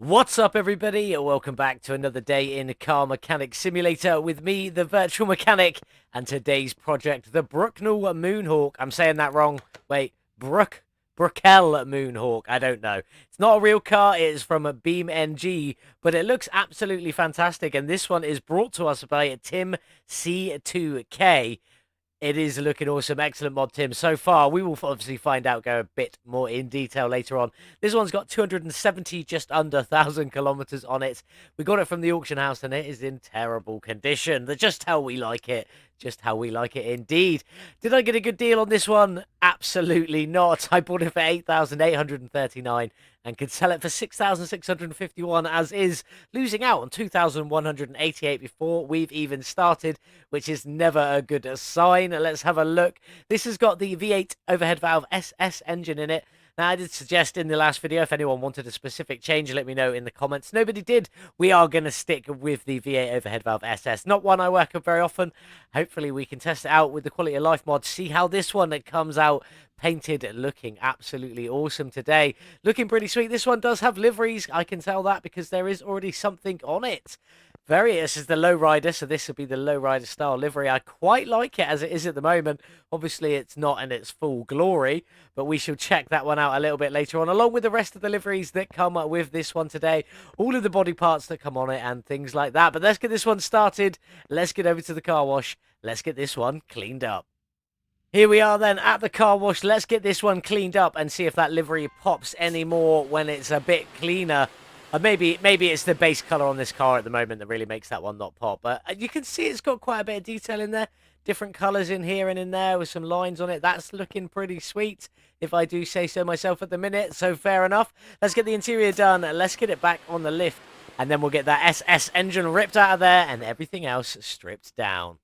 What's up, everybody? Welcome back to another day in Car Mechanic Simulator with me, the Virtual Mechanic, and today's project, the Bruckell Moonhawk. I'm saying that wrong. Wait, Bruckell Moonhawk. I don't know. It's not a real car. It is from a BeamNG, but it looks absolutely fantastic. And this one is brought to us by Tim C2K. It is looking awesome. Excellent mod, Tim. So far, we will obviously find out, go a bit more in detail later on. This one's got 270, just under 1,000 kilometers on it. We got it from the auction house, and it is in terrible condition. Just how we like it. Just how we like it indeed. Did I get a good deal on this one? Absolutely not. I bought it for 8,839 and could sell it for 6,651 as is, losing out on 2,188 before we've even started, which is never a good sign. Let's have a look. This has got the V8 overhead valve SS engine in it. Now, I did suggest in the last video, if anyone wanted a specific change, let me know in the comments. Nobody did. We are going to stick with the V8 overhead valve SS. Not one I work with very often. Hopefully, we can test it out with the quality of life mod. See how this one that comes out painted, looking absolutely awesome today. Looking pretty sweet. This one does have liveries. I can tell that because there is already something on it. This is the lowrider, so this will be the lowrider style livery. I quite like it as it is at the moment. Obviously, it's not in its full glory, but we shall check that one out a little bit later on, along with the rest of the liveries that come with this one today, all of the body parts that come on it and things like that. But let's get this one started. Let's get over to the car wash. Let's get this one cleaned up. Here we are then at the car wash. Let's get this one cleaned up and see if that livery pops anymore when it's a bit cleaner. Maybe it's the base color on this car at the moment that really makes that one not pop. But you can see it's got quite a bit of detail in there. Different colors in here and in there with some lines on it. That's looking pretty sweet, if I do say so myself at the minute. So fair enough. Let's get the interior done. Let's get it back on the lift. And then we'll get that SS engine ripped out of there and everything else stripped down.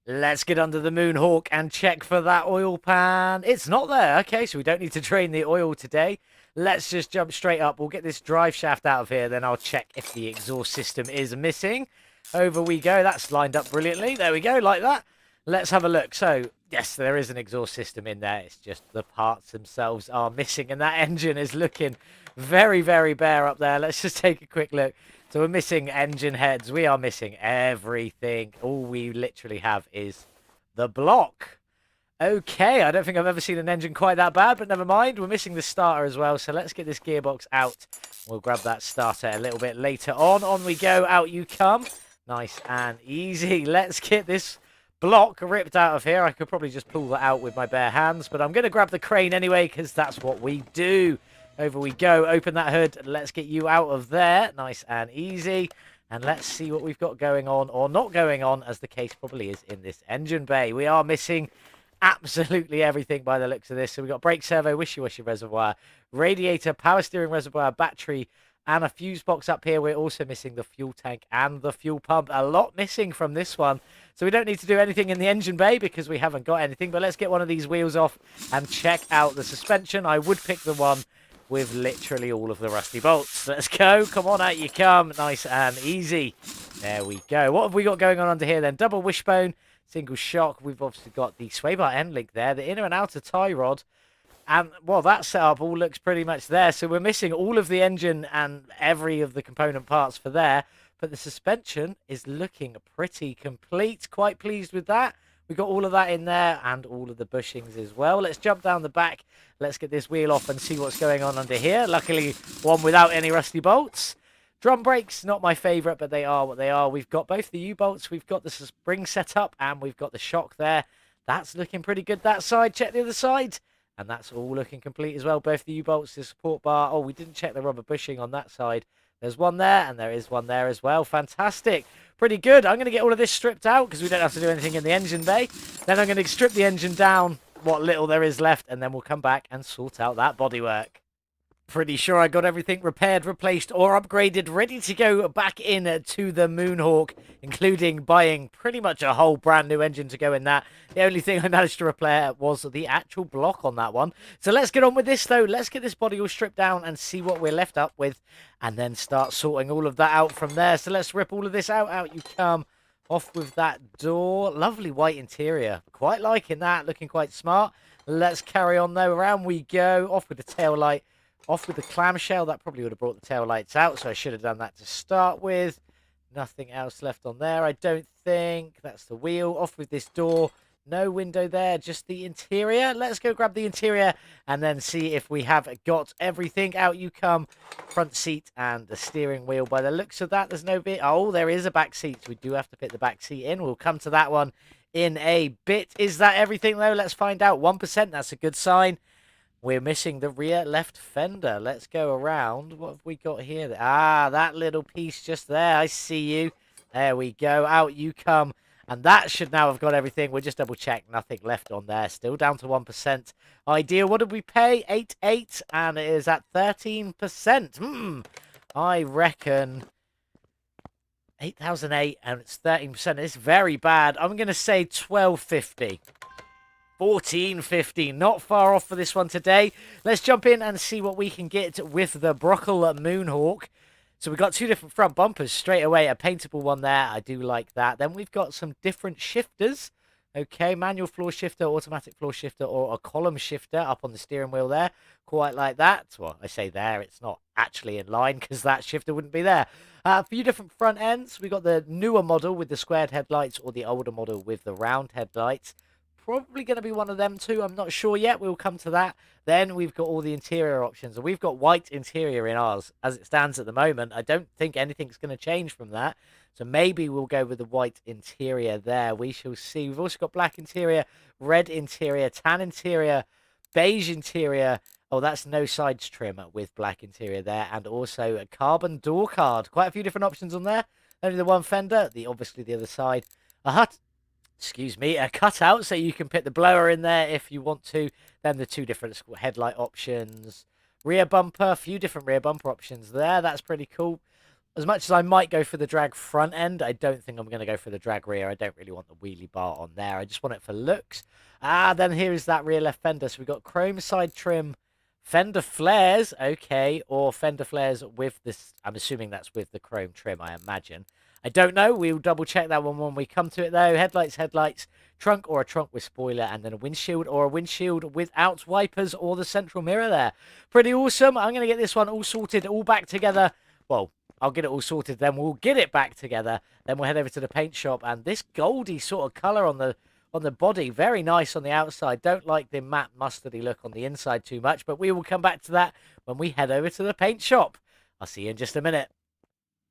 Let's get under the Moonhawk and check for that oil pan. It's not there. Okay, so we don't need to drain the oil today. Let's just jump straight up. We'll get this drive shaft out of here. Then I'll check if the exhaust system is missing. Over we go. That's lined up brilliantly. There we go, like that. Let's have a look. So, yes, there is an exhaust system in there. It's just the parts themselves are missing. And that engine is looking very, very bare up there. Let's just take a quick look. So we're missing engine heads. We are missing everything. All we literally have is the block. Okay, I don't think I've ever seen an engine quite that bad, but never mind. We're missing the starter as well, so let's get this gearbox out. We'll grab that starter a little bit later on. On we go, out you come. Nice and easy. Let's get this block ripped out of here. I could probably just pull that out with my bare hands, but I'm going to grab the crane anyway, because that's what we do. Over we go. Open that hood. Let's get you out of there. Nice and easy. And let's see what we've got going on, or not going on, as the case probably is in this engine bay. We are missing absolutely everything by the looks of this. So we've got brake servo, wishy-washy reservoir, radiator, power steering reservoir, battery, and a fuse box up here. We're also missing the fuel tank and the fuel pump. A lot missing from this one. So we don't need to do anything in the engine bay because we haven't got anything. But let's get one of these wheels off and check out the suspension. I would pick the one with literally all of the rusty bolts. Let's go. Come on, out you come. Nice and easy. There we go. What have we got going on under here then? Double wishbone, single shock. We've obviously got the sway bar end link there, the inner and outer tie rod. And, well, that setup all looks pretty much there. So we're missing all of the engine and every of the component parts for there. But the suspension is looking pretty complete. Quite pleased with that. We've got all of that in there and all of the bushings as well. Let's jump down the back. Let's get this wheel off and see what's going on under here. Luckily, one without any rusty bolts. Drum brakes, not my favourite, but they are what they are. We've got both the U-bolts, we've got the spring setup, and we've got the shock there. That's looking pretty good, that side. Check the other side. And that's all looking complete as well. Both the U-bolts, the support bar. Oh, we didn't check the rubber bushing on that side. There's one there, and there is one there as well. Fantastic. Pretty good. I'm going to get all of this stripped out because we don't have to do anything in the engine bay. Then I'm going to strip the engine down, what little there is left, and then we'll come back and sort out that bodywork. Pretty sure I got everything repaired, replaced, or upgraded, ready to go back in to the Moonhawk, including buying pretty much a whole brand new engine to go in that. The only thing I managed to repair was the actual block on that one. So let's get on with this, though. Let's get this body all stripped down and see what we're left up with, and then start sorting all of that out from there. So let's rip all of this out. Out you come. Off with that door. Lovely white interior. Quite liking that. Looking quite smart. Let's carry on, though. Around we go. Off with the tail light. Off with the clamshell. That probably would have brought the tail lights out, so I should have done that to start with. Nothing else left on there, I don't think. That's the wheel. Off with this door. No window there, just the interior. Let's go grab the interior and then see if we have got everything. Out you come. Front seat and the steering wheel. By the looks of that, there's no bit. Oh, there is a back seat. We do have to fit the back seat in. We'll come to that one in a bit. Is that everything, though? Let's find out. 1%, that's a good sign. We're missing the rear left fender. Let's go around. What have we got here? Ah, that little piece just there. I see you. There we go. Out you come. And that should now have got everything. We'll just double check. Nothing left on there. Still down to 1%. Ideal. What did we pay? 8.8. And it is at 13%. I reckon 8,008 and it's 13%. It's very bad. I'm going to say 12.50. 14.50, not far off for this one today. Let's jump in and see what we can get with the Bruckell Moonhawk. So we've got two different front bumpers straight away, a paintable one there. I do like that. Then we've got some different shifters. Okay, manual floor shifter, automatic floor shifter, or a column shifter up on the steering wheel there. Quite like that. Well, I say there, it's not actually in line because that shifter wouldn't be there. A few different front ends. We've got the newer model with the squared headlights or the older model with the round headlights. Probably going to be one of them too. I'm not sure yet. We'll come to that. Then we've got all the interior options. And we've got white interior in ours as it stands at the moment. I don't think anything's going to change from that. So maybe we'll go with the white interior there. We shall see. We've also got black interior, red interior, tan interior, beige interior. Oh, that's no sides trim with black interior there. And also a carbon door card. Quite a few different options on there. Only the one fender. Obviously the other side. A cutout so you can put the blower in there if you want to. Then the two different headlight options. Rear bumper, a few different rear bumper options there. That's pretty cool. As much as I might go for the drag front end, I don't think I'm going to go for the drag rear. I don't really want the wheelie bar on there. I just want it for looks. Then here is that rear left fender. So we've got chrome side trim, fender flares, okay, or fender flares with this. I'm assuming that's with the chrome trim, I imagine. I don't know. We'll double check that one when we come to it, though. Headlights, trunk or a trunk with spoiler, and then a windshield or a windshield without wipers or the central mirror there. Pretty awesome. I'm going to get this one all sorted, all back together. Well, I'll get it all sorted, then we'll get it back together. Then we'll head over to the paint shop, and this goldy sort of colour on the body, very nice on the outside. Don't like the matte mustardy look on the inside too much, but we will come back to that when we head over to the paint shop. I'll see you in just a minute.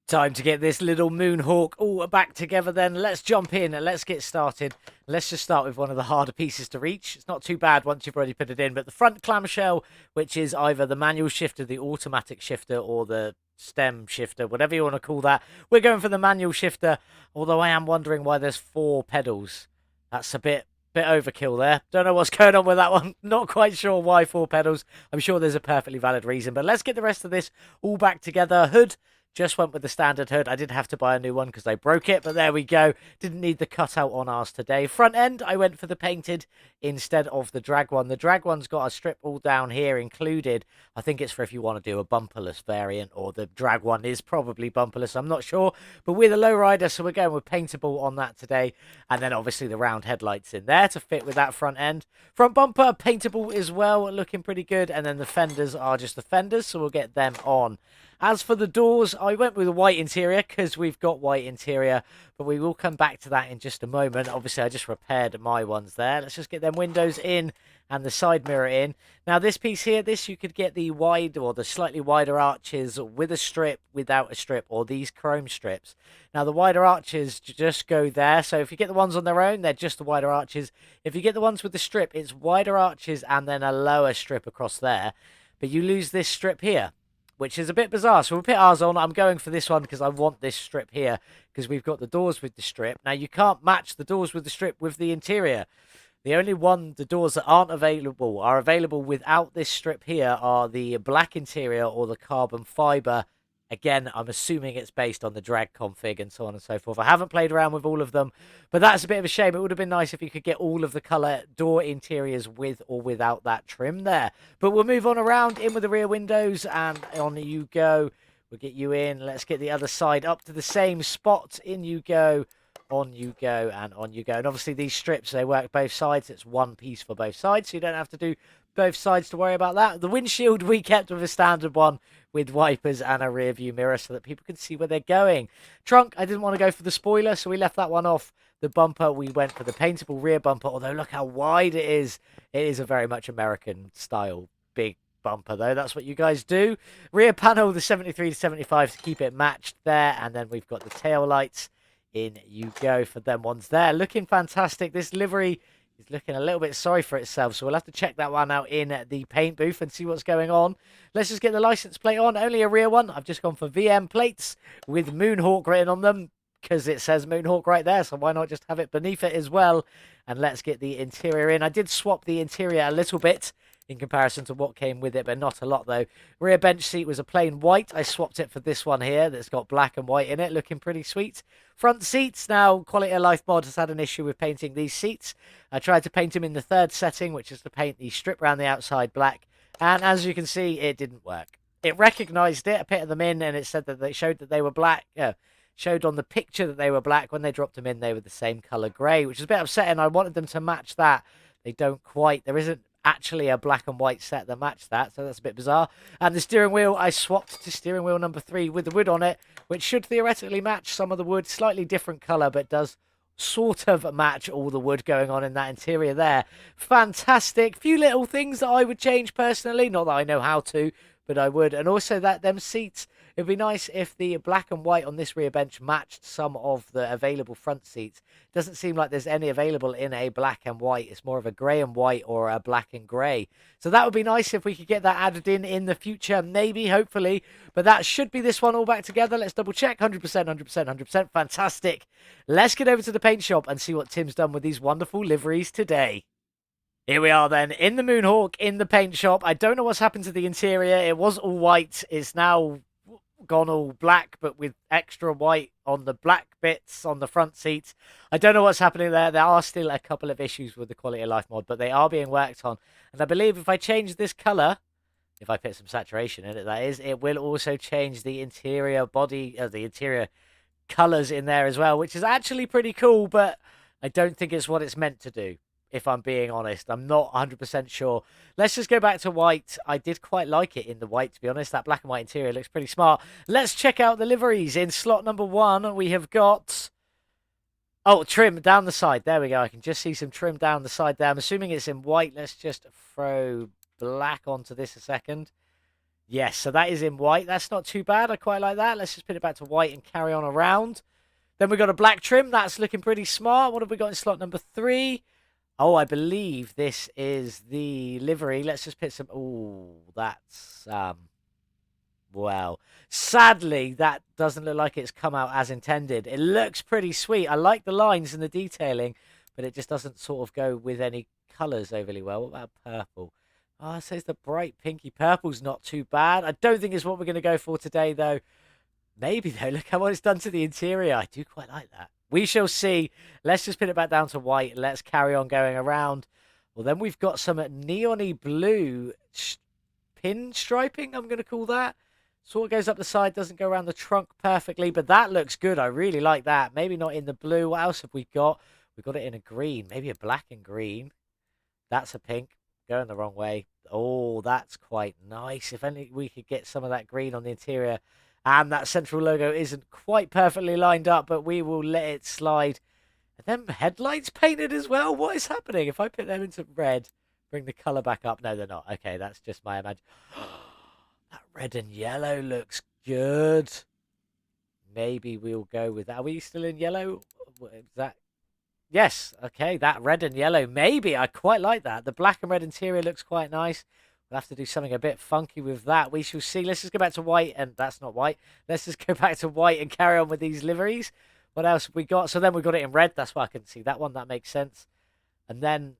Time to get this little Moonhawk all back together then. Let's jump in and let's get started. Let's just start with one of the harder pieces to reach. It's not too bad once you've already put it in, but the front clamshell, which is either the manual shifter, the automatic shifter, or the stem shifter, whatever you want to call that. We're going for the manual shifter, although I am wondering why there's 4 pedals. That's a bit overkill there. Don't know what's going on with that one. Not quite sure why 4 pedals. I'm sure there's a perfectly valid reason, but let's get the rest of this all back together. Hood. Just went with the standard hood. I did have to buy a new one because I broke it, but there we go. Didn't need the cutout on ours today. Front end, I went for the painted instead of the drag one. The drag one's got a strip all down here included. I think it's for if you want to do a bumperless variant, or the drag one is probably bumperless. I'm not sure, but we're the lowrider, so we're going with paintable on that today. And then obviously the round headlights in there to fit with that front end. Front bumper, paintable as well, looking pretty good. And then the fenders are just the fenders, so we'll get them on. As for the doors, I went with a white interior because we've got white interior, but we will come back to that in just a moment. Obviously, I just repaired my ones there. Let's just get them windows in and the side mirror in. Now, this piece here, you could get the wide or the slightly wider arches with a strip, without a strip, or these chrome strips. Now, the wider arches just go there. So if you get the ones on their own, they're just the wider arches. If you get the ones with the strip, it's wider arches and then a lower strip across there. But you lose this strip here, which is a bit bizarre. So we'll put ours on. I'm going for this one because I want this strip here because we've got the doors with the strip. Now, you can't match the doors with the strip with the interior. The only the doors that are available without this strip here are the black interior or the carbon fiber. Again, I'm assuming it's based on the drag config and so on and so forth. I haven't played around with all of them, but that's a bit of a shame. It would have been nice if you could get all of the colour door interiors with or without that trim there. But we'll move on around, in with the rear windows, and on you go. We'll get you in. Let's get the other side up to the same spot. In you go. on you go and on you go. And obviously these strips, they work both sides. It's one piece for both sides, so you don't have to do both sides to worry about that. The windshield we kept with a standard one with wipers and a rear view mirror so that people can see where they're going. Trunk, I didn't want to go for the spoiler, so we left that one off. The bumper, we went for the paintable rear bumper, although look how wide it is. It is a very much American style big bumper, though. That's what you guys do. Rear panel, the 73 to 75 to keep it matched there. And then we've got the tail lights. In you go for them ones there. Looking fantastic. This livery is looking a little bit sorry for itself, so we'll have to check that one out in the paint booth and see what's going on. Let's just get the license plate on. Only a rear one. I've just gone for VM plates with Moonhawk written on them, because it says Moonhawk right there, so why not just have it beneath it as well? And let's get the interior in. I did swap the interior a little bit in comparison to what came with it, but not a lot though. Rear bench seat was a plain white. I swapped it for this one here that's got black and white in it, looking pretty sweet. Front seats, now Quality of Life Mod has had an issue with painting these seats. I tried to paint them in the third setting, which is to paint the strip around the outside black, and as you can see, it didn't work. It recognized it, I pitted them in, and it said that they showed that they were black. Showed on the picture that they were black. When they dropped them in, they were the same color grey, which is a bit upsetting. I wanted them to match that. They don't quite. There isn't actually a black and white set that match that, so that's a bit bizarre. And the steering wheel, I swapped to steering wheel number 3 with the wood on it, which should theoretically match some of the wood. Slightly different color, but does sort of match all the wood going on in that interior there. Fantastic. Few little things that I would change personally. Not that I know how to, but I would. And also that them seats, it'd be nice if the black and white on this rear bench matched some of the available front seats. Doesn't seem like there's any available in a black and white. It's more of a grey and white or a black and grey. So that would be nice if we could get that added in the future, maybe, hopefully. But that should be this one all back together. Let's double check. 100%, 100%, 100%. Fantastic. Let's get over to the paint shop and see what Tim's done with these wonderful liveries today. Here we are then, in the Moonhawk, in the paint shop. I don't know what's happened to the interior. It was all white. It's now gone all black, but with extra white on the black bits on the front seats. I don't know what's happening there. There are still a couple of issues with the Quality of Life mod, but they are being worked on. And I believe if I change this color, if I put some saturation in it, that is, it will also change the interior body, the interior colors in there as well, which is actually pretty cool, but I don't think it's what it's meant to do. If I'm being honest, I'm not 100% sure. Let's just go back to white. I did quite like it in the white, to be honest. That black and white interior looks pretty smart. Let's check out the liveries. In slot number 1, we have got... oh, trim down the side. There we go. I can just see some trim down the side there. I'm assuming it's in white. Let's just throw black onto this a second. Yes, so that is in white. That's not too bad. I quite like that. Let's just put it back to white and carry on around. Then we've got a black trim. That's looking pretty smart. What have we got in slot number 3? Oh, I believe this is the livery. Let's just put some... oh, that's... well, sadly, that doesn't look like it's come out as intended. It looks pretty sweet. I like the lines and the detailing, but it just doesn't sort of go with any colours overly well. What about purple? Oh, it says the bright pinky purple's not too bad. I don't think it's what we're going to go for today, though. Maybe, though. Look how what it's done to the interior. I do quite like that. We shall see. Let's just put it back down to white. Let's carry on going around. Well, then we've got some neon-y blue pinstriping, I'm going to call that. Sort of goes up the side, doesn't go around the trunk perfectly, but that looks good. I really like that. Maybe not in the blue. What else have we got? We've got it in a green, maybe a black and green. That's a pink. Going the wrong way. Oh, that's quite nice. If only we could get some of that green on the interior. And that central logo isn't quite perfectly lined up, but we will let it slide. And then headlights painted as well. What is happening? If I put them into red, bring the colour back up. No, they're not. Okay, that's just my imagination. That red and yellow looks good. Maybe we'll go with that. Are we still in yellow? Is that... yes. Okay, that red and yellow. Maybe. I quite like that. The black and red interior looks quite nice. We'll have to do something a bit funky with that. We shall see. Let's just go back to white, and that's not white. Let's just go back to white and carry on with these liveries. What else have we got? So then we've got it in red. That's why I couldn't see that one. That makes sense. And then,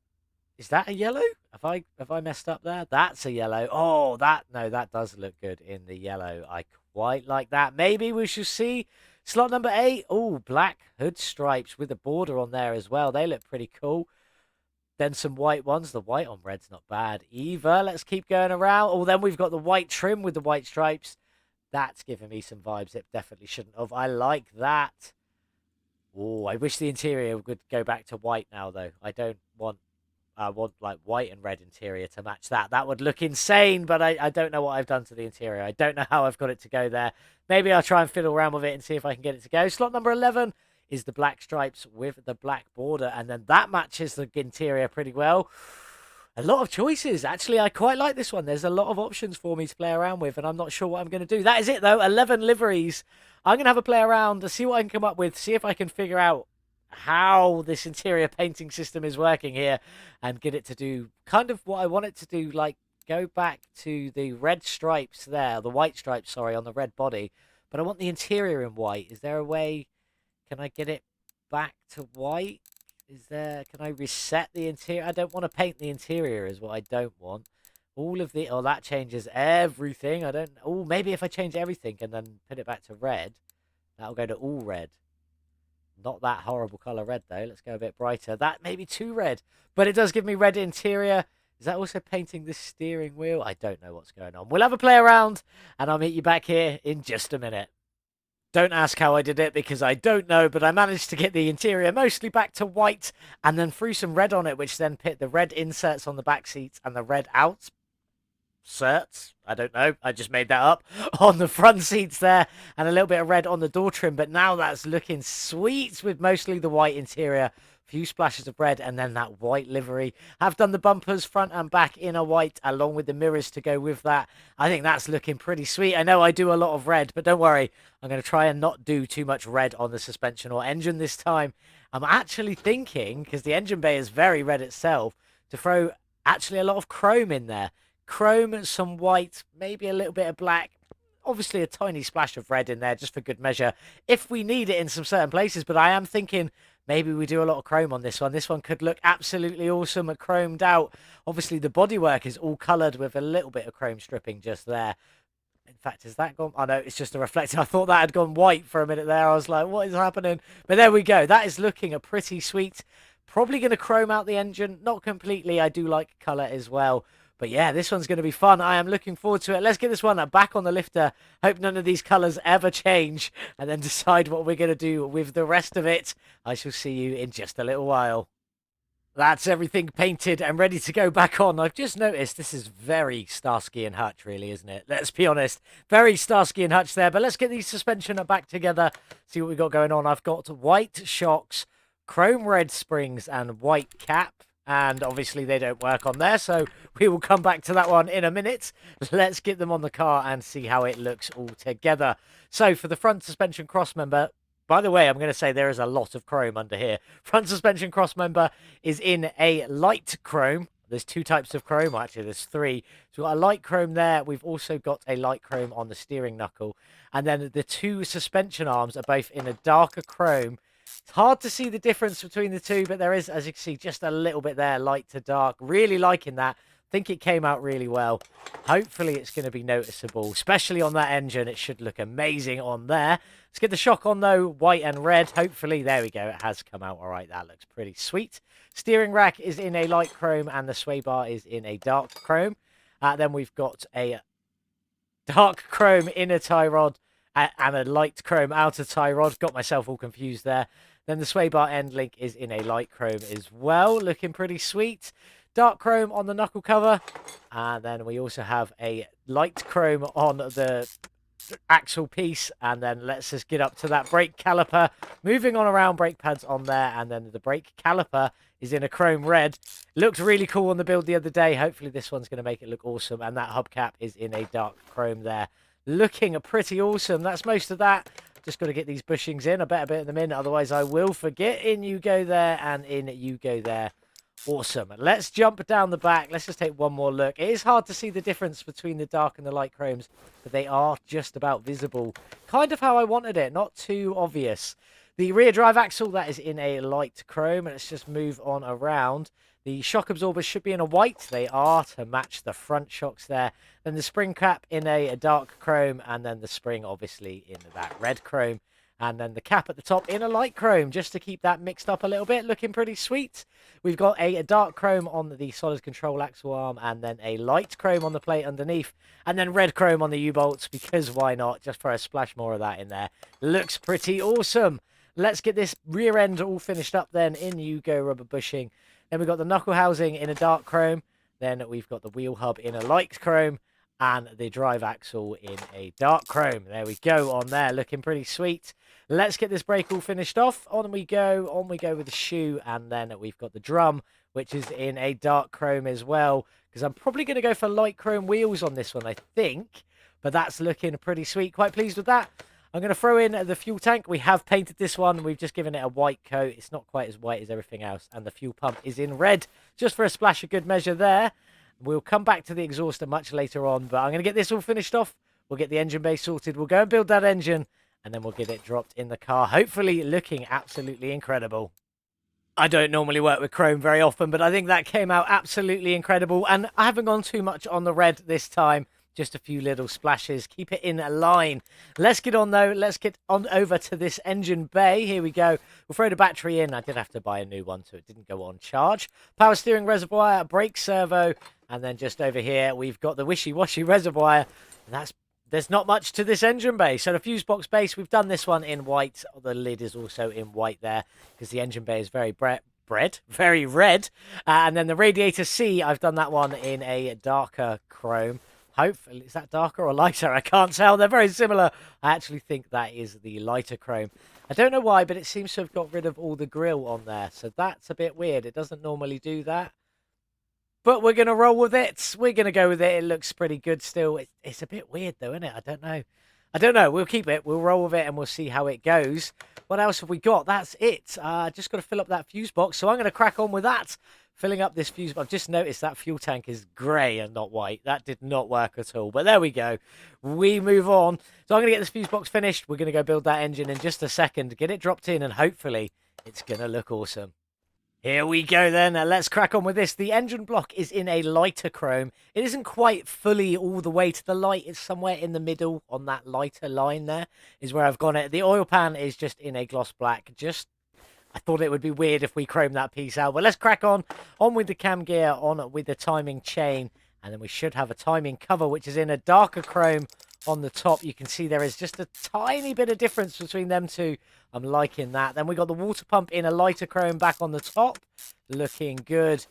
is that a yellow? Have I messed up there? That's a yellow. Oh, that does look good in the yellow. I quite like that. Maybe we shall see. Slot number 8. Oh, black hood stripes with a border on there as well. They look pretty cool. Then some white ones. The white on red's not bad either. Let's keep going around. Oh, then we've got the white trim with the white stripes. That's giving me some vibes it definitely shouldn't have. I like that. Oh, I wish the interior would go back to white now, though. I want like white and red interior to match that. That would look insane, but I don't know what I've done to the interior. I don't know how I've got it to go there. Maybe I'll try and fiddle around with it and see if I can get it to go. Slot number 11 is the black stripes with the black border, and then that matches the interior pretty well. A lot of choices. Actually, I quite like this one. There's a lot of options for me to play around with, and I'm not sure what I'm going to do. That is it, though. 11 liveries. I'm going to have a play around to see what I can come up with, see if I can figure out how this interior painting system is working here and get it to do kind of what I want it to do, like go back to the red stripes there, the white stripes, sorry, on the red body. But I want the interior in white. Is there a way? Can I get it back to white? Can I reset the interior? I don't want to paint the interior is what I don't want. All of the, oh, that changes everything. I don't, oh, maybe if I change everything and then put it back to red, that'll go to all red. Not that horrible color red, though. Let's go a bit brighter. That may be too red, but it does give me red interior. Is that also painting the steering wheel? I don't know what's going on. We'll have a play around, and I'll meet you back here in just a minute. Don't ask how I did it because I don't know, but I managed to get the interior mostly back to white and then threw some red on it, which then put the red inserts on the back seats and the red outserts, I don't know, I just made that up, on the front seats there, and a little bit of red on the door trim. But now that's looking sweet with mostly the white interior, few splashes of red, and then that white livery. I've done the bumpers front and back in a white along with the mirrors to go with that. I think that's looking pretty sweet. I know I do a lot of red, but don't worry, I'm going to try and not do too much red on the suspension or engine this time. I'm actually thinking, because the engine bay is very red itself, to throw actually a lot of chrome in there. Chrome, some white, maybe a little bit of black, obviously a tiny splash of red in there just for good measure if we need it in some certain places. But I am thinking maybe we do a lot of chrome on this one. This one could look absolutely awesome, chromed out. Obviously the bodywork is all coloured with a little bit of chrome stripping just there. In fact, has that gone? Oh, no, it's just a reflector. I thought that had gone white for a minute there. I was like, what is happening? But there we go. That is looking a pretty sweet. Probably going to chrome out the engine. Not completely. I do like colour as well. But yeah, this one's going to be fun. I am looking forward to it. Let's get this one back on the lifter. Hope none of these colours ever change. And then decide what we're going to do with the rest of it. I shall see you in just a little while. That's everything painted and ready to go back on. I've just noticed this is very Starsky and Hutch, really, isn't it? Let's be honest. Very Starsky and Hutch there. But let's get these suspension back together. See what we've got going on. I've got white shocks, chrome red springs, and white cap. And obviously they don't work on there, so we will come back to that one in a minute. Let's get them on the car and see how it looks all together. So for the front suspension cross member, by the way, I'm going to say there is a lot of chrome under here. Front suspension cross member is in a light chrome. There's two types of chrome, actually there's three. So we've got a light chrome there. We've also got a light chrome on the steering knuckle. And then the two suspension arms are both in a darker chrome. It's hard to see the difference between the two, but there is, as you can see, just a little bit there, light to dark. Really liking that. Think it came out really well. Hopefully it's going to be noticeable, especially on that engine. It should look amazing on there. Let's get the shock on, though, white and red. Hopefully, there we go. It has come out all right. That looks pretty sweet. Steering rack is in a light chrome, and the sway bar is in a dark chrome. Then we've got a dark chrome inner tie rod and a light chrome outer tie rod. Got myself all confused there. Then the sway bar end link is in a light chrome as well. Looking pretty sweet. Dark chrome on the knuckle cover. And then we also have a light chrome on the axle piece. And then let's just get up to that brake caliper. Moving on around, brake pads on there. And then the brake caliper is in a chrome red. Looked really cool on the build the other day. Hopefully this one's going to make it look awesome. And that hubcap is in a dark chrome there. Looking pretty awesome. That's most of that. Just got to get these bushings in. I better bit them in, otherwise I will forget. In you go there, and in you go there. Awesome. Let's jump down the back. Let's just take one more look. It is hard to see the difference between the dark and the light chromes, but they are just about visible. Kind of how I wanted it, not too obvious. The rear drive axle, that is in a light chrome. Let's just move on around. The shock absorbers should be in a white. They are, to match the front shocks there. Then the spring cap in a dark chrome, and then the spring obviously in that red chrome. And then the cap at the top in a light chrome, just to keep that mixed up a little bit. Looking pretty sweet. We've got a dark chrome on the solid control axle arm, and then a light chrome on the plate underneath. And then red chrome on the U-bolts, because why not? Just for a splash more of that in there. Looks pretty awesome. Let's get this rear end all finished up then. In you go, rubber bushing. Then we've got the knuckle housing in a dark chrome. Then we've got the wheel hub in a light chrome. And the drive axle in a dark chrome. There we go on there, looking pretty sweet. Let's get this brake all finished off. On we go with the shoe. And then we've got the drum, which is in a dark chrome as well. Because I'm probably going to go for light chrome wheels on this one, I think. But that's looking pretty sweet. Quite pleased with that. I'm going to throw in the fuel tank. We have painted this one. We've just given it a white coat. It's not quite as white as everything else. And the fuel pump is in red, just for a splash of good measure there. We'll come back to the exhauster much later on. But I'm going to get this all finished off. We'll get the engine bay sorted. We'll go and build that engine. And then we'll get it dropped in the car. Hopefully looking absolutely incredible. I don't normally work with chrome very often, but I think that came out absolutely incredible. And I haven't gone too much on the red this time. Just a few little splashes. Keep it in a line. Let's get on, though. Let's get on over to this engine bay. Here we go. We'll throw the battery in. I did have to buy a new one, so it didn't go on charge. Power steering reservoir, brake servo. And then just over here, we've got the wishy-washy reservoir. There's not much to this engine bay. So the fuse box base, we've done this one in white. The lid is also in white there because the engine bay is very very red. And then the radiator C, I've done that one in a darker chrome. Hopefully, is that darker or lighter? I can't tell. They're very similar. I actually think that is the lighter chrome. I don't know why, but it seems to have got rid of all the grill on there. So that's a bit weird. It doesn't normally do that. But we're going to roll with it. We're going to go with it. It looks pretty good still. It's a bit weird, though, isn't it? I don't know. We'll keep it. We'll roll with it, and we'll see how it goes. What else have we got? That's it. Just got to fill up that fuse box. So I'm going to crack on with that. Filling up this fuse box. I've just noticed that fuel tank is grey and not white. That did not work at all. But there we go. We move on. So I'm going to get this fuse box finished. We're going to go build that engine in just a second. Get it dropped in, and hopefully it's going to look awesome. Here we go then. Let's crack on with this. The engine block is in a lighter chrome. It isn't quite fully all the way to the light. It's somewhere in the middle on that lighter line there is where I've gone it. The oil pan is just in a gloss black. I thought it would be weird if we chromed that piece out. But let's crack on. On with the cam gear, on with the timing chain. And then we should have a timing cover, which is in a darker chrome on the top. You can see there is just a tiny bit of difference between them two. I'm liking that. Then we got the water pump in a lighter chrome back on the top. Looking good.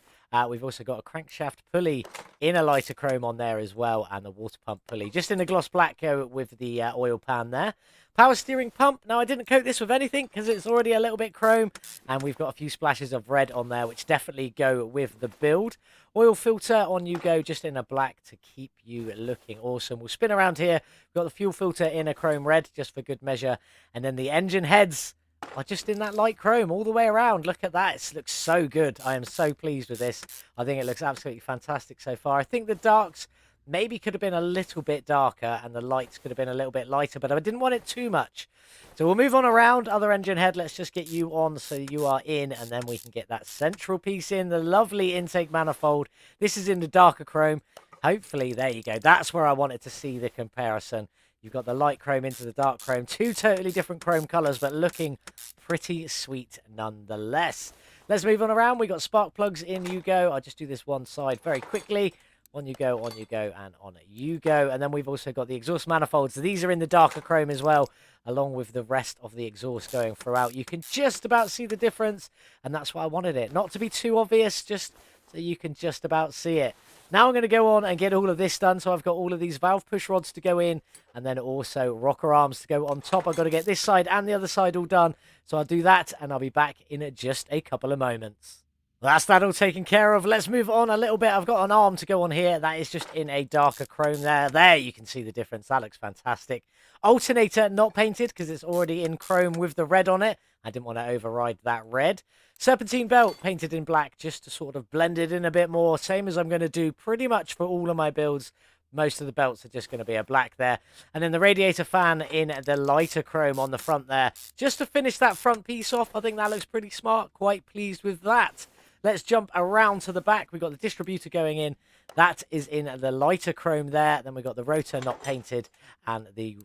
We've also got a crankshaft pulley in a lighter chrome on there as well. And the water pump pulley just in a gloss black with the oil pan there. Power steering pump. Now, I didn't coat this with anything because it's already a little bit chrome. And we've got a few splashes of red on there, which definitely go with the build. Oil filter on you go, just in a black to keep you looking awesome. We'll spin around here. We've got the fuel filter in a chrome red, just for good measure. And then the engine heads are just in that light chrome all the way around. Look at that. It looks so good. I am so pleased with this. I think it looks absolutely fantastic so far. I think the darks maybe could have been a little bit darker and the lights could have been a little bit lighter, but I didn't want it too much. So we'll move on around. Other engine head, let's just get you on so you are in, and then we can get that central piece in, the lovely intake manifold. This is in the darker chrome. Hopefully, there you go. That's where I wanted to see the comparison. You've got the light chrome into the dark chrome. Two totally different chrome colours, but looking pretty sweet nonetheless. Let's move on around. We've got spark plugs in you go. I'll just do this one side very quickly. On you go, and on you go. And then we've also got the exhaust manifolds. These are in the darker chrome as well, along with the rest of the exhaust going throughout. You can just about see the difference, and that's why I wanted it. Not to be too obvious, just so you can just about see it. Now I'm going to go on and get all of this done. So I've got all of these valve push rods to go in, and then also rocker arms to go on top. I've got to get this side and the other side all done. So I'll do that, and I'll be back in just a couple of moments. That's that all taken care of. Let's move on a little bit. I've got an arm to go on here. That is just in a darker chrome there. There, you can see the difference. That looks fantastic. Alternator not painted because it's already in chrome with the red on it. I didn't want to override that red. Serpentine belt painted in black just to sort of blend it in a bit more. Same as I'm going to do pretty much for all of my builds. Most of the belts are just going to be a black there. And then the radiator fan in the lighter chrome on the front there. Just to finish that front piece off, I think that looks pretty smart. Quite pleased with that. Let's jump around to the back. We've got the distributor going in. That is in the lighter chrome there. Then we've got the rotor not painted and the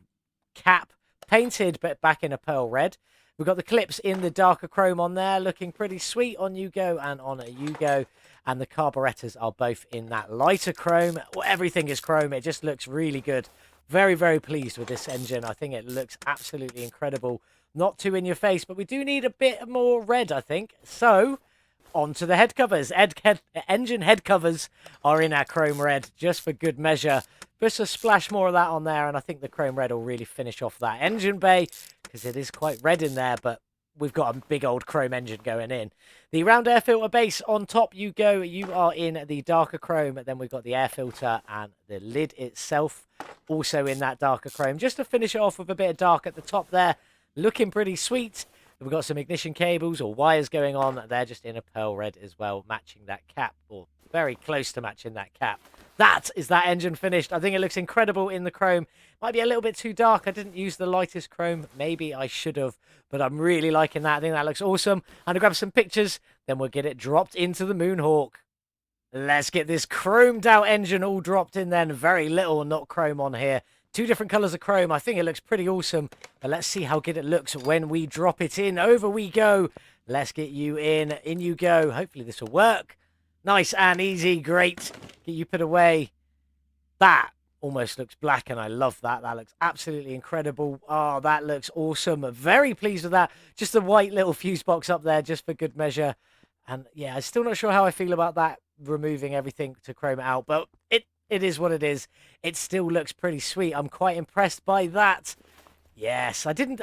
cap painted, but back in a pearl red. We've got the clips in the darker chrome on there, looking pretty sweet. On you go and on you go. And the carburetors are both in that lighter chrome. Well, everything is chrome. It just looks really good. Very, very pleased with this engine. I think it looks absolutely incredible Not too in your face, but we do need a bit more red, I think. So, onto the head covers. Engine head covers are in our chrome red, just for good measure. Just a splash more of that on there, and I think the chrome red will really finish off that engine bay, because it is quite red in there, but we've got a big old chrome engine going in. The round air filter base on top you go. You are in the darker chrome. Then we've got the air filter and the lid itself also in that darker chrome. Just to finish it off with a bit of dark at the top there. Looking pretty sweet. We've got some ignition cables or wires going on. They're just in a pearl red as well, matching that cap, or very close to matching that cap. That is that engine finished. I think it looks incredible in the chrome. Might be a little bit too dark. I didn't use the lightest chrome. Maybe I should have, but I'm really liking that. I think that looks awesome. I'm going to grab some pictures, then we'll get it dropped into the Moonhawk. Let's get this chromed out engine all dropped in then. Very little not chrome on here. Two different colours of chrome. I think it looks pretty awesome. But let's see how good it looks when we drop it in. Over we go. Let's get you in. In you go. Hopefully this will work. Nice and easy. Great. Get you put away. That almost looks black, and I love that. That looks absolutely incredible. Oh, that looks awesome. Very pleased with that. Just a white little fuse box up there, just for good measure. And yeah, I'm still not sure how I feel about that, removing everything to chrome it out, but it is what it is. It still looks pretty sweet. I'm quite impressed by that. Yes, I didn't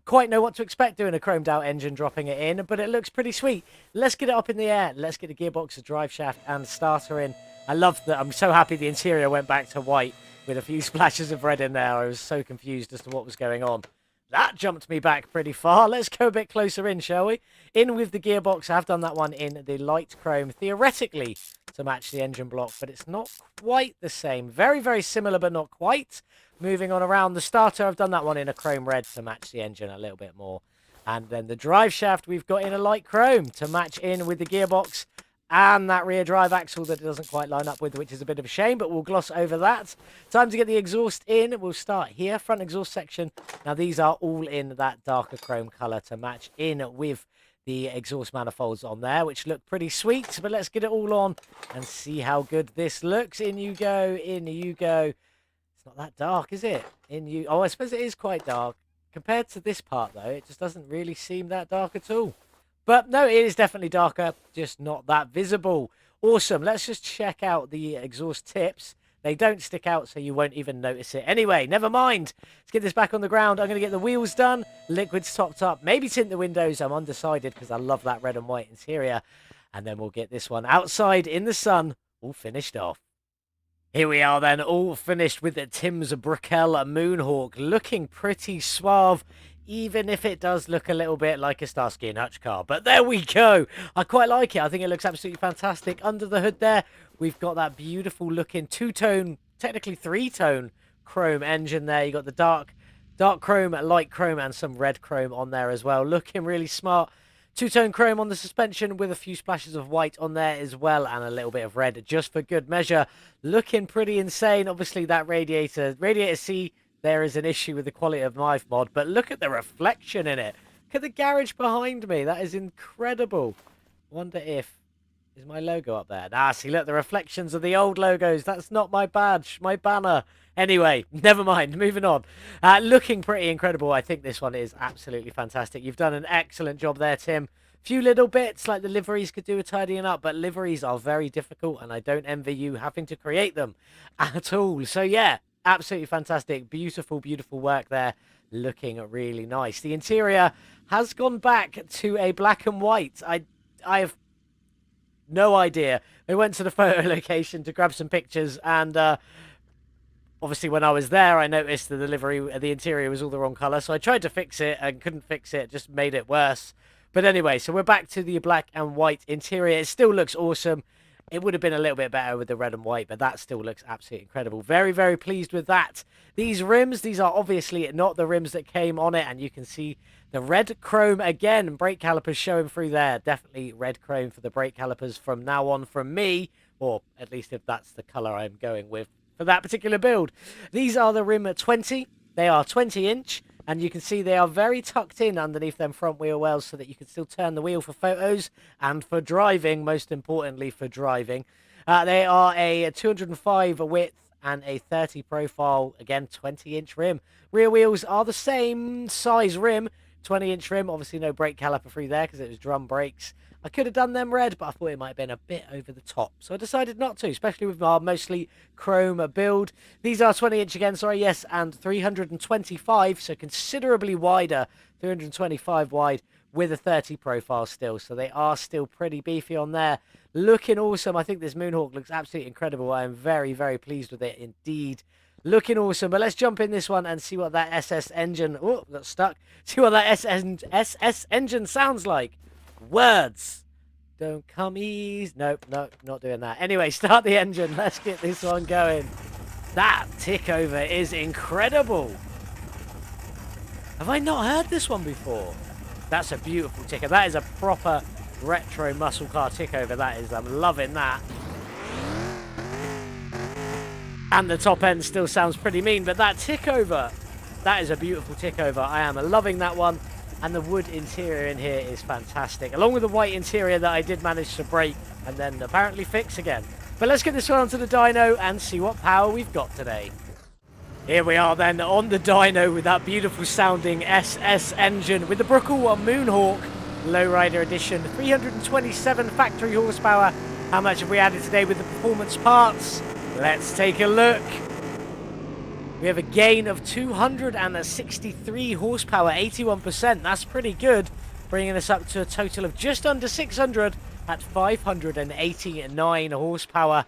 quite know what to expect doing a chromed out engine, dropping it in, but it looks pretty sweet. Let's get it up in the air. Let's get the gearbox, the drive shaft, and starter in. I love that. I'm so happy the interior went back to white with a few splashes of red in there. I was so confused as to what was going on. That jumped me back pretty far. Let's go a bit closer in, shall we? In with the gearbox. I've done that one in the light chrome, theoretically, to match the engine block, but it's not quite the same. Very, very similar, but not quite. Moving on around the starter, I've done that one in a chrome red to match the engine a little bit more. And then the drive shaft we've got in a light chrome to match in with the gearbox and that rear drive axle that it doesn't quite line up with, which is a bit of a shame, but we'll gloss over that. Time to get the exhaust in. We'll start here, front exhaust section. Now, these are all in that darker chrome color to match in with the exhaust manifolds on there, which look pretty sweet, but let's get it all on and see how good this looks. In you go, in you go. It's not that dark, is it? Oh, I suppose it is quite dark. Compared to this part, though, it just doesn't really seem that dark at all. But no, it is definitely darker, just not that visible. Awesome. Let's just check out the exhaust tips. They don't stick out, so you won't even notice it. Anyway, never mind. Let's get this back on the ground. I'm going to get the wheels done. Liquids topped up. Maybe tint the windows. I'm undecided because I love that red and white interior. And then we'll get this one outside in the sun, all finished off. Here we are then, all finished with the Tim's Bruckell Moonhawk. Looking pretty suave, even if it does look a little bit like a Starsky and Hutch car. But there we go. I quite like it. I think it looks absolutely fantastic. Under the hood there, we've got that beautiful looking two-tone, technically three-tone chrome engine there. You got the dark chrome, light chrome, and some red chrome on there as well. Looking really smart. Two-tone chrome on the suspension with a few splashes of white on there as well, and a little bit of red just for good measure. Looking pretty insane. Obviously, that Radiator C, there is an issue with the quality of my mod, but look at the reflection in it. Look at the garage behind me. That is incredible. Wonder if... Is my logo up there? Ah, see, look, the reflections of the old logos. That's not my badge, my banner. Anyway, never mind. Moving on. Looking pretty incredible. I think this one is absolutely fantastic. You've done an excellent job there, Tim. Few little bits, like the liveries could do a tidying up, but liveries are very difficult, and I don't envy you having to create them at all. So, yeah, absolutely fantastic. Beautiful, beautiful work there. Looking really nice. The interior has gone back to a black and white. I have no idea. We went to the photo location to grab some pictures, and obviously when I was there, I noticed that the interior was all the wrong color, so I tried to fix it and couldn't fix it. Just made it worse. But anyway, so we're back to the black and white interior. It still looks awesome. It would have been a little bit better with the red and white, but that still looks absolutely incredible. Very, very pleased with that. These rims, these are obviously not the rims that came on it, and you can see the red chrome again. Brake calipers showing through there. Definitely red chrome for the brake calipers from now on from me, or at least if that's the color I'm going with for that particular build. These are the rim 20. They are 20-inch. And you can see they are very tucked in underneath them front wheel wells so that you can still turn the wheel for photos and for driving, most importantly for driving. They are a 205 width and a 30 profile, again, 20-inch rim. Rear wheels are the same size rim, 20-inch rim. Obviously, no brake caliper through there because it was drum brakes. I could have done them red, but I thought it might have been a bit over the top. So I decided not to, especially with our mostly chrome build. These are 20-inch again, sorry, yes, and 325, so considerably wider, 325 wide with a 30 profile still. So they are still pretty beefy on there. Looking awesome. I think this Moonhawk looks absolutely incredible. I am very, very pleased with it indeed. Looking awesome. But let's jump in this one and see what that SS engine... Oh, got stuck. See what that SS engine sounds like. Words. Don't come easy. Nope, not doing that. Anyway, start the engine. Let's get this one going. That tick over is incredible. Have I not heard this one before? That's a beautiful ticker. That is a proper retro muscle car tick over. That is, I'm loving that. And the top end still sounds pretty mean, but that tick over, that is a beautiful tick over. I am loving that one. And the wood interior in here is fantastic, along with the white interior that I did manage to break and then apparently fix again. But let's get this one onto the dyno and see what power we've got today. Here we are then on the dyno with that beautiful sounding SS engine with the Bruckell Moonhawk Lowrider Edition. 327 factory horsepower. How much have we added today with the performance parts? Let's take a look. We have a gain of 263 horsepower, 81%. That's pretty good, bringing us up to a total of just under 600 at 589 horsepower.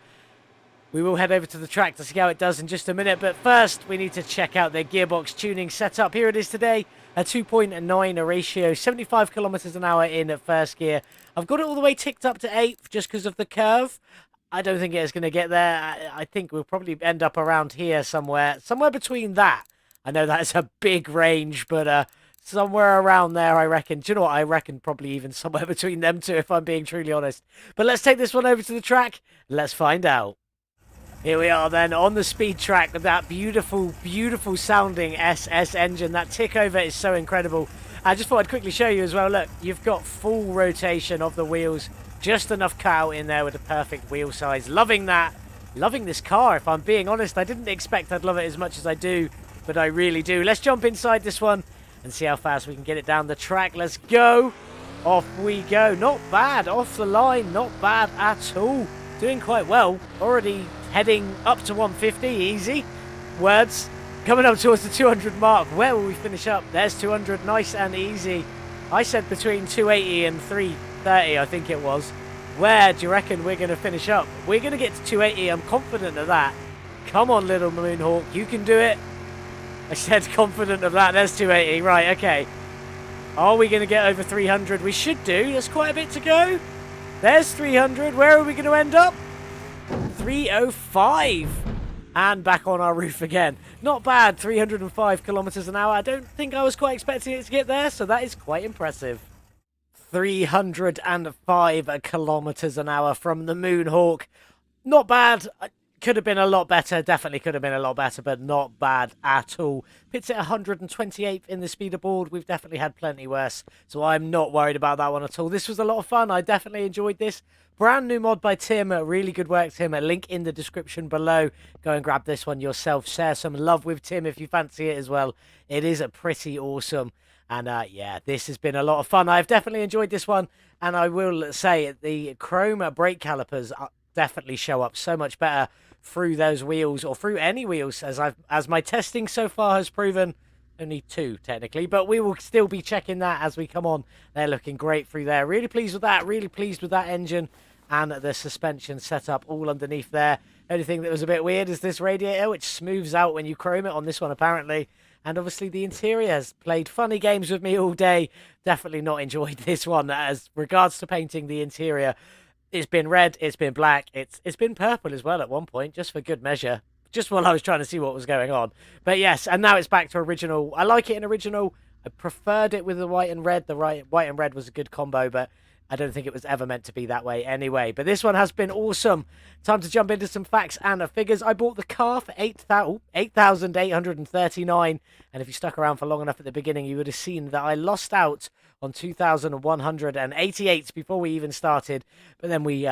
We will head over to the track to see how it does in just a minute, but first we need to check out their gearbox tuning setup. Here it is today, a 2.9 ratio, 75 kilometers an hour in at first gear. I've got it all the way ticked up to 8th just because of the curve. I don't think it's going to get there. I think we'll probably end up around here somewhere between that. I know that's a big range, but somewhere around there, I reckon. Do you know what? I reckon probably even somewhere between them two, if I'm being truly honest. But let's take this one over to the track. Let's find out. Here we are then on the speed track with that beautiful, beautiful sounding SS engine. That tick over is so incredible. I just thought I'd quickly show you as well. Look, you've got full rotation of the wheels. Just enough cut in there with the perfect wheel size. Loving that. Loving this car, if I'm being honest. I didn't expect I'd love it as much as I do, but I really do. Let's jump inside this one and see how fast we can get it down the track. Let's go. Off we go. Not bad. Off the line. Not bad at all. Doing quite well. Already heading up to 150. Easy. Words. Coming up towards the 200 mark. Where will we finish up? There's 200. Nice and easy. I said between 280 and 330, I think it was. Where do you reckon we're going to finish up? We're going to get to 280. I'm confident of that. Come on, little Moonhawk. You can do it. I said confident of that. There's 280. Right, okay. Are we going to get over 300? We should do. There's quite a bit to go. There's 300. Where are we going to end up? 305. And back on our roof again. Not bad. 305 kilometers an hour. I don't think I was quite expecting it to get there, so that is quite impressive. 305 kilometers an hour from the Moonhawk. Not bad. Could have been a lot better. Definitely could have been a lot better, but not bad at all. Pits at 128th in the speeder board. We've definitely had plenty worse, so I'm not worried about that one at all. This was a lot of fun. I definitely enjoyed this. Brand new mod by Tim. Really good work, Tim. A link in the description below. Go and grab this one yourself. Share some love with Tim if you fancy it as well. It is pretty awesome. And yeah, this has been a lot of fun. I've definitely enjoyed this one. And I will say the chrome brake calipers definitely show up so much better through those wheels, or through any wheels, as my testing so far has proven. Only 2 technically, but we will still be checking that as we come on. They're looking great through there. Really pleased with that. Really pleased with that engine and the suspension setup all underneath there. Only thing that was a bit weird is this radiator, which smooths out when you chrome it on this one apparently. And obviously the interior has played funny games with me all day. Definitely not enjoyed this one. As regards to painting the interior, it's been red, it's been black, it's been purple as well at one point, just for good measure. Just while I was trying to see what was going on. But yes, and now it's back to original. I like it in original. I preferred it with the white and red. The white and red was a good combo, but I don't think it was ever meant to be that way anyway. But this one has been awesome. Time to jump into some facts and figures. I bought the car for $8,839. And if you stuck around for long enough at the beginning, you would have seen that I lost out on 2,188 before we even started. But then we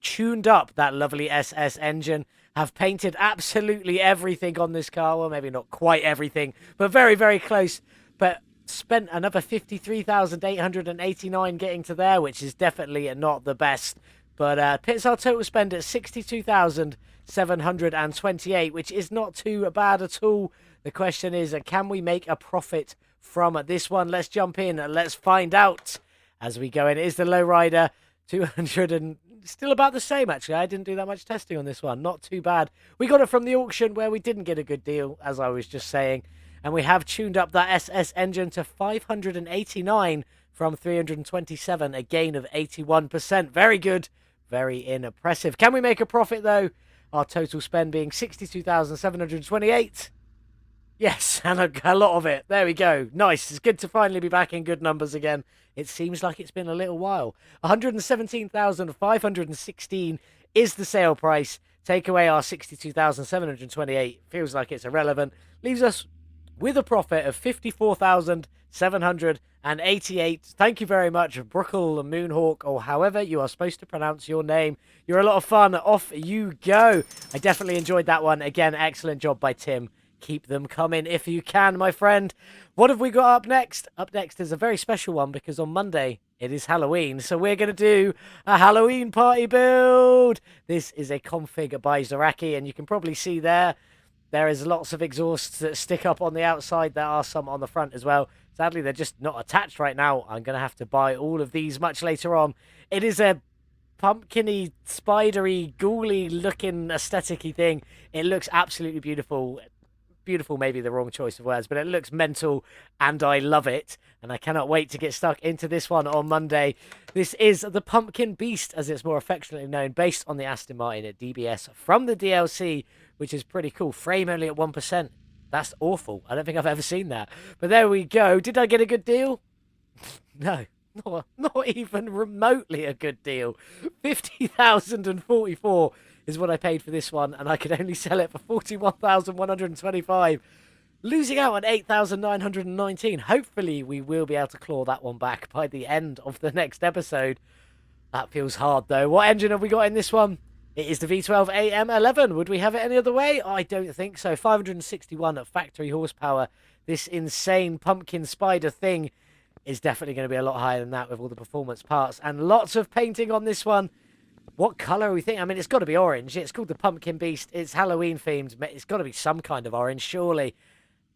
tuned up that lovely SS engine. Have painted absolutely everything on this car. Well, maybe not quite everything, but very, very close. But spent another 53,889 getting to there, which is definitely not the best. But pits our total spend at 62,728, which is not too bad at all. The question is, can we make a profit from this one? Let's jump in and let's find out as we go in. It is the lowrider, 200 and still about the same, actually. I didn't do that much testing on this one. Not too bad. We got it from the auction where we didn't get a good deal, as I was just saying. And we have tuned up that SS engine to 589 from 327, a gain of 81%. Very good. Very impressive. Can we make a profit, though? Our total spend being 62,728. Yes, and a lot of it. There we go. Nice. It's good to finally be back in good numbers again. It seems like it's been a little while. 117,516 is the sale price. Take away our 62,728. Feels like it's irrelevant. Leaves us with a profit of 54,788. Thank you very much, Bruckell Moonhawk, or however you are supposed to pronounce your name. You're a lot of fun. Off you go. I definitely enjoyed that one. Again, excellent job by Tim. Keep them coming if you can, my friend. What have we got up next? Up next is a very special one because on Monday it is Halloween. So we're going to do a Halloween party build. This is a config by Zaraki, and you can probably see there is lots of exhausts that stick up on the outside. There are some on the front as well. Sadly, they're just not attached right now. I'm going to have to buy all of these much later on. It is a pumpkin-y, spidery, ghouly looking aesthetic-y thing. It looks absolutely beautiful. Beautiful may be the wrong choice of words, but it looks mental and I love it. And I cannot wait to get stuck into this one on Monday. This is the Pumpkin Beast, as it's more affectionately known, based on the Aston Martin at DBS from the DLC, which is pretty cool. Frame only at 1%. That's awful. I don't think I've ever seen that. But there we go. Did I get a good deal? No. Not even remotely a good deal. 50,044 is what I paid for this one, and I could only sell it for 41,125, losing out on 8,919. Hopefully, we will be able to claw that one back by the end of the next episode. That feels hard, though. What engine have we got in this one? It is the V12 AM11. Would we have it any other way? I don't think so. 561 at factory horsepower. This insane pumpkin spider thing is definitely going to be a lot higher than that with all the performance parts. And lots of painting on this one. What colour are we thinking? I mean, it's got to be orange. It's called the Pumpkin Beast. It's Halloween themed. It's got to be some kind of orange, surely.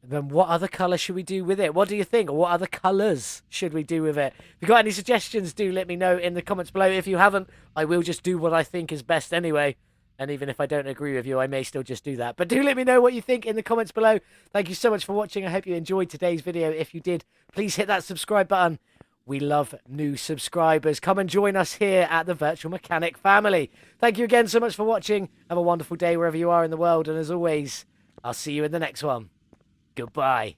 Then what other colour should we do with it? What do you think? Or what other colours should we do with it? If you've got any suggestions, do let me know in the comments below. If you haven't, I will just do what I think is best anyway. And even if I don't agree with you, I may still just do that. But do let me know what you think in the comments below. Thank you so much for watching. I hope you enjoyed today's video. If you did, please hit that subscribe button. We love new subscribers. Come and join us here at the Virtual Mechanic family. Thank you again so much for watching. Have a wonderful day wherever you are in the world. And as always, I'll see you in the next one. Goodbye.